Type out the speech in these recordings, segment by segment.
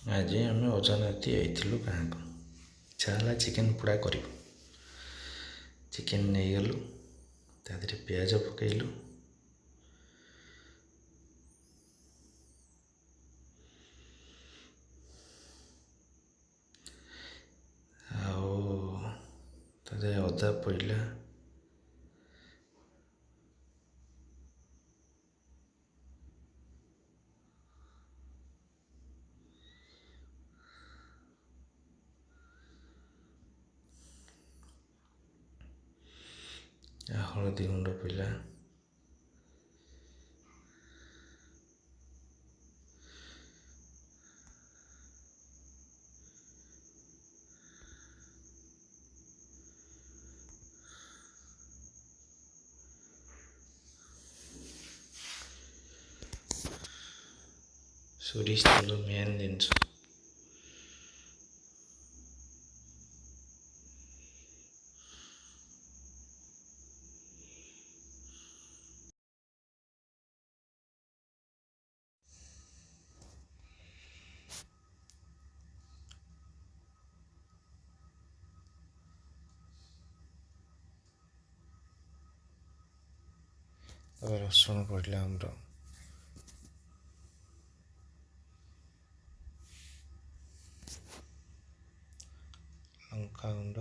ଆଜି ଆମେ ଅଜାଣତି ଯାଇଥିଲୁ ଗାଁକୁ। ଇଚ୍ଛା ହେଲା ଚିକେନ୍ ପୋଡ଼ା କରିବୁ। ଚିକେନ୍ ନେଇଗଲୁ, ତା ଦେହରେ ପିଆଜ ପକାଇଲୁ, ଆଉ ତା ଦେହରେ ଅଦା ପଡ଼ିଲା, ହଳଦୀ ଗୁଣ୍ଡ ପଡ଼ିଲା, ସୋରିଷ ତେଲ ମେନ୍ ଜିନିଷ। ତାପରେ ରସୁଣ ପଡ଼ିଲା ଆମର, ଲଙ୍କା ଗୁଣ୍ଡ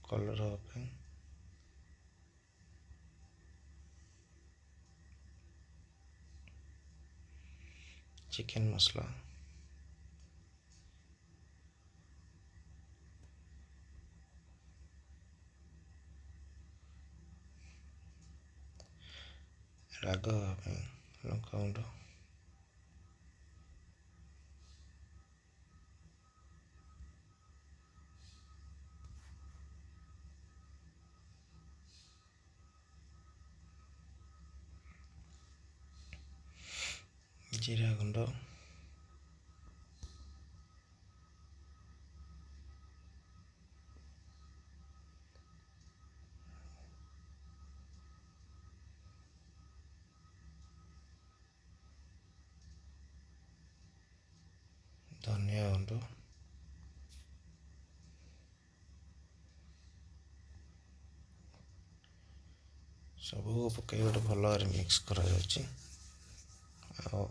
କଲର୍ ହେବା ପାଇଁ, ଚିକେନ୍ ମସଲା, ରାଗ ହେବା ପାଇଁ ଲଙ୍କା ଗୁଣ୍ଡ, ଜିରା ଗୁଣ୍ଡ, ଧନିଆ ଗୁଣ୍ଡ, ସବୁ ପକାଇ ଗୋଟେ ଭଲ ଭାବରେ ମିକ୍ସ କରାଯାଉଛି। ଆଉ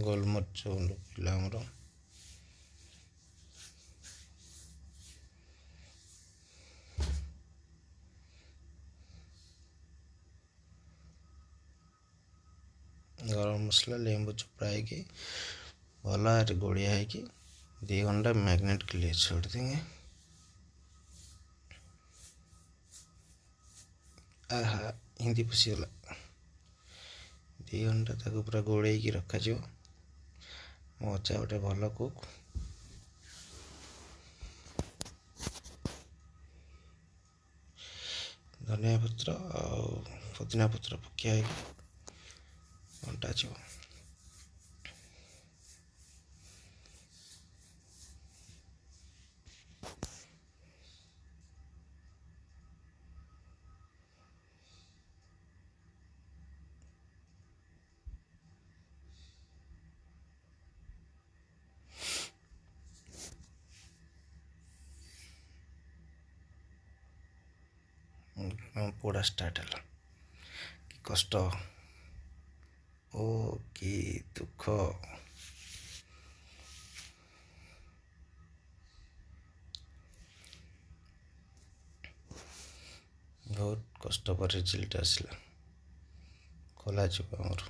ଗୋଲମରିଚ ଗୁଣ୍ଡ ପଡ଼ିଲା ଆମର, ଗରମ ମସଲା, ଲେମ୍ବୁ ଚୋପା ହେଇକି ଭଲ ଭାବରେ ଗୋଳିଆ ହେଇକି 2 घंटा मैरिनेट के लिए छोड़ देंगे। आहा हिंदी पशिगला। 2 घंटा ताको पूरा गोड़ेकी रखाଯିବ। ମୋ ଅଜା ଗୋଟେ ଭଲ କୁକ୍। ଧନିଆ ପତ୍ର ଆଉ ପୁଦିନା ପତ୍ର ପକିଆ ହେଇକି ଘଣ୍ଟାଯିବ। पोड़ा स्टार्ट है कि कष्ट ओ कि दुख बहुत कष्ट पर रिजल्ट आसला खोला आमर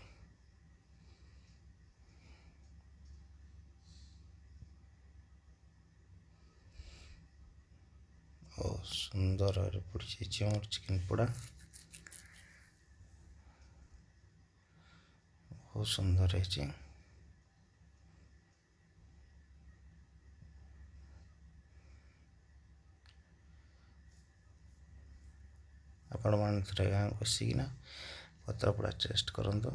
बहुत सुंदर पड़ जाइए चिकेन पोड़ा बहुत सुंदर है। आपण मान थे गाँव बसिकिना पत्र पोड़ा टेस्ट करंतु।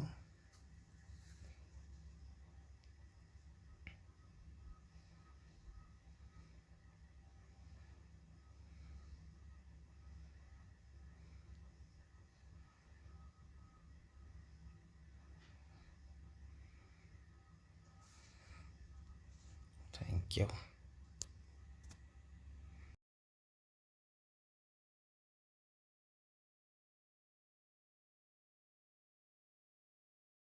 Thank you.